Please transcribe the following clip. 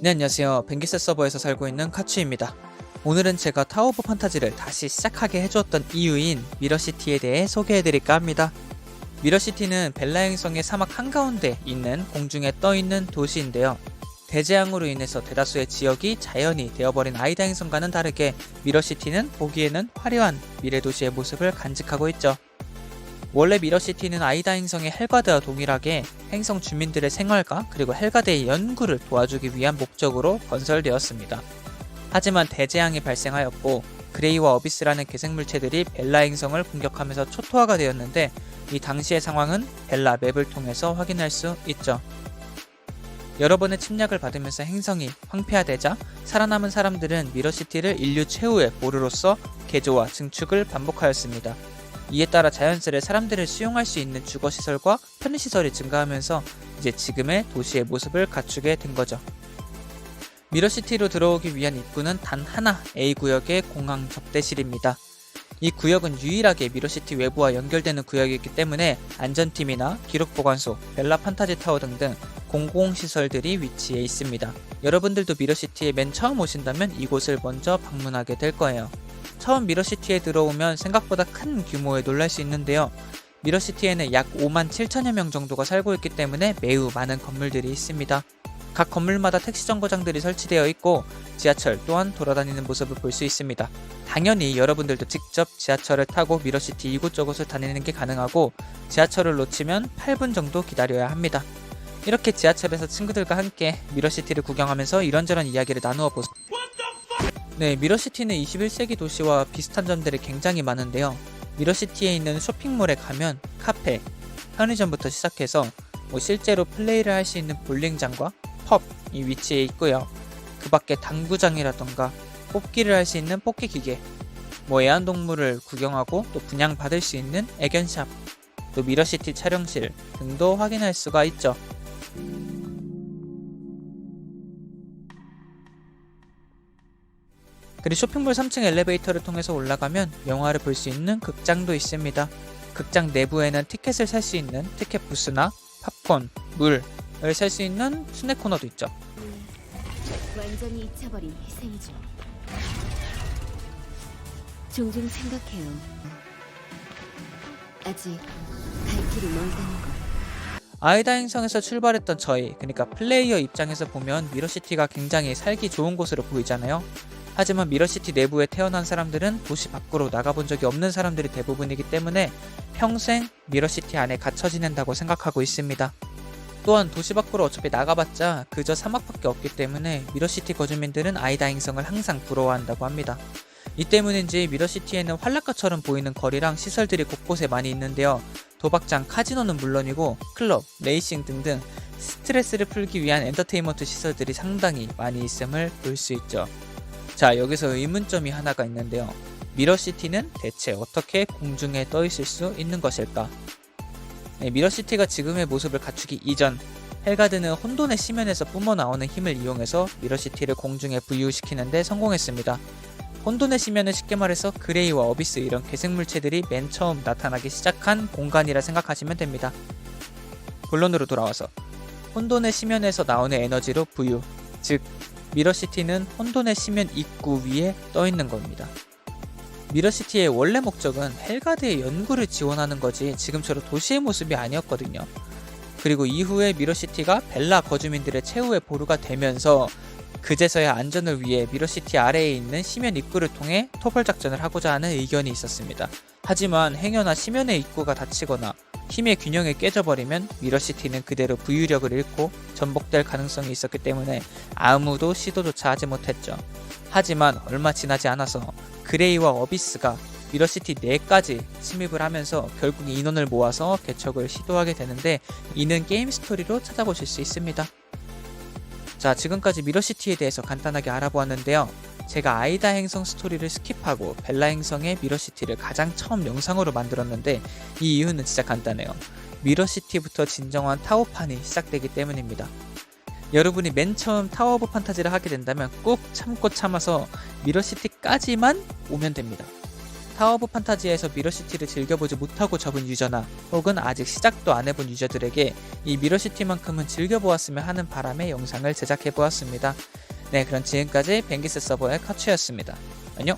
네, 안녕하세요. 벤기스 서버에서 살고 있는 카츠입니다. 오늘은 제가 타워 오브 판타지를 다시 시작하게 해주었던 이유인 미러시티에 대해 소개해드릴까 합니다. 미러시티는 벨라 행성의 사막 한가운데 있는 공중에 떠있는 도시인데요. 대재앙으로 인해서 대다수의 지역이 자연이 되어버린 아이다 행성과는 다르게 미러시티는 보기에는 화려한 미래도시의 모습을 간직하고 있죠. 원래 미러시티는 아이다 행성의 헬가드와 동일하게 행성 주민들의 생활과 그리고 헬가드의 연구를 도와주기 위한 목적으로 건설되었습니다. 하지만 대재앙이 발생하였고 그레이와 어비스라는 괴생물체들이 벨라 행성을 공격하면서 초토화가 되었는데 이 당시의 상황은 벨라 맵을 통해서 확인할 수 있죠. 여러 번의 침략을 받으면서 행성이 황폐화되자 살아남은 사람들은 미러시티를 인류 최후의 보루로서 개조와 증축을 반복하였습니다. 이에 따라 자연스레 사람들을 수용할 수 있는 주거시설과 편의시설이 증가하면서 이제 지금의 도시의 모습을 갖추게 된 거죠. 미러시티로 들어오기 위한 입구는 단 하나 A구역의 공항 접대실입니다. 이 구역은 유일하게 미러시티 외부와 연결되는 구역이기 때문에 안전팀이나 기록보관소, 벨라 판타지 타워 등등 공공시설들이 위치해 있습니다. 여러분들도 미러시티에 맨 처음 오신다면 이곳을 먼저 방문하게 될 거예요. 처음 미러시티에 들어오면 생각보다 큰 규모에 놀랄 수 있는데요. 미러시티에는 약 5만 7천여 명 정도가 살고 있기 때문에 매우 많은 건물들이 있습니다. 각 건물마다 택시 정거장들이 설치되어 있고 지하철 또한 돌아다니는 모습을 볼 수 있습니다. 당연히 여러분들도 직접 지하철을 타고 미러시티 이곳저곳을 다니는 게 가능하고 지하철을 놓치면 8분 정도 기다려야 합니다. 이렇게 지하철에서 친구들과 함께 미러시티를 구경하면서 이런저런 이야기를 나누어 보세요. 네, 미러시티는 21세기 도시와 비슷한 점들이 굉장히 많은데요. 미러시티에 있는 쇼핑몰에 가면 카페, 편의점부터 시작해서 실제로 플레이를 할 수 있는 볼링장과 펍이 위치해 있고요. 그 밖에 당구장이라던가 뽑기를 할 수 있는 뽑기 기계, 애완동물을 구경하고 또 분양받을 수 있는 애견샵, 또 미러시티 촬영실 등도 확인할 수가 있죠. 그리고 쇼핑몰 3층 엘리베이터를 통해서 올라가면 영화를 볼 수 있는 극장도 있습니다. 극장 내부에는 티켓을 살 수 있는 티켓 부스나 팝콘, 물을 살 수 있는 스낵 코너도 있죠. 완전히 잊혀버린 희생이죠. 종종 생각해요. 아직 갈 길이 멀다는 걸. 아이다 행성에서 출발했던 저희, 그러니까 플레이어 입장에서 보면 미러시티가 굉장히 살기 좋은 곳으로 보이잖아요. 하지만 미러시티 내부에 태어난 사람들은 도시 밖으로 나가본 적이 없는 사람들이 대부분이기 때문에 평생 미러시티 안에 갇혀 지낸다고 생각하고 있습니다. 또한 도시 밖으로 어차피 나가봤자 그저 사막밖에 없기 때문에 미러시티 거주민들은 아이다 행성을 항상 부러워한다고 합니다. 이 때문인지 미러시티에는 활락가처럼 보이는 거리랑 시설들이 곳곳에 많이 있는데요. 도박장, 카지노는 물론이고 클럽, 레이싱 등등 스트레스를 풀기 위한 엔터테인먼트 시설들이 상당히 많이 있음을 볼 수 있죠. 자, 여기서 의문점이 하나가 있는데요. 미러시티는 대체 어떻게 공중에 떠 있을 수 있는 것일까? 미러시티가 지금의 모습을 갖추기 이전, 헬가드는 혼돈의 심연에서 뿜어나오는 힘을 이용해서 미러시티를 공중에 부유시키는 데 성공했습니다. 혼돈의 심연은 쉽게 말해서 그레이와 어비스 이런 괴생물체들이 맨 처음 나타나기 시작한 공간이라 생각하시면 됩니다. 본론으로 돌아와서 혼돈의 심연에서 나오는 에너지로 부유, 즉 미러시티는 혼돈의 심연 입구 위에 떠있는 겁니다. 미러시티의 원래 목적은 헬가드의 연구를 지원하는 거지 지금처럼 도시의 모습이 아니었거든요. 그리고 이후에 미러시티가 벨라 거주민들의 최후의 보루가 되면서 그제서야 안전을 위해 미러시티 아래에 있는 심연 입구를 통해 토벌 작전을 하고자 하는 의견이 있었습니다. 하지만 행여나 심연의 입구가 닫히거나 힘의 균형이 깨져버리면 미러시티는 그대로 부유력을 잃고 전복될 가능성이 있었기 때문에 아무도 시도조차 하지 못했죠. 하지만 얼마 지나지 않아서 그레이와 어비스가 미러시티 내까지 침입을 하면서 결국 인원을 모아서 개척을 시도하게 되는데 이는 게임 스토리로 찾아보실 수 있습니다. 자, 지금까지 미러시티에 대해서 간단하게 알아보았는데요. 제가 아이다 행성 스토리를 스킵하고 벨라 행성의 미러시티를 가장 처음 영상으로 만들었는데 이 이유는 진짜 간단해요. 미러시티부터 진정한 타워판이 시작되기 때문입니다. 여러분이 맨 처음 타워 오브 판타지를 하게 된다면 꼭 참고 참아서 미러시티까지만 오면 됩니다. 타워 오브 판타지에서 미러시티를 즐겨보지 못하고 접은 유저나 혹은 아직 시작도 안 해본 유저들에게 이 미러시티만큼은 즐겨보았으면 하는 바람에 영상을 제작해보았습니다. 네, 그럼 지금까지 뱅기스 서버의 카츠였습니다. 안녕!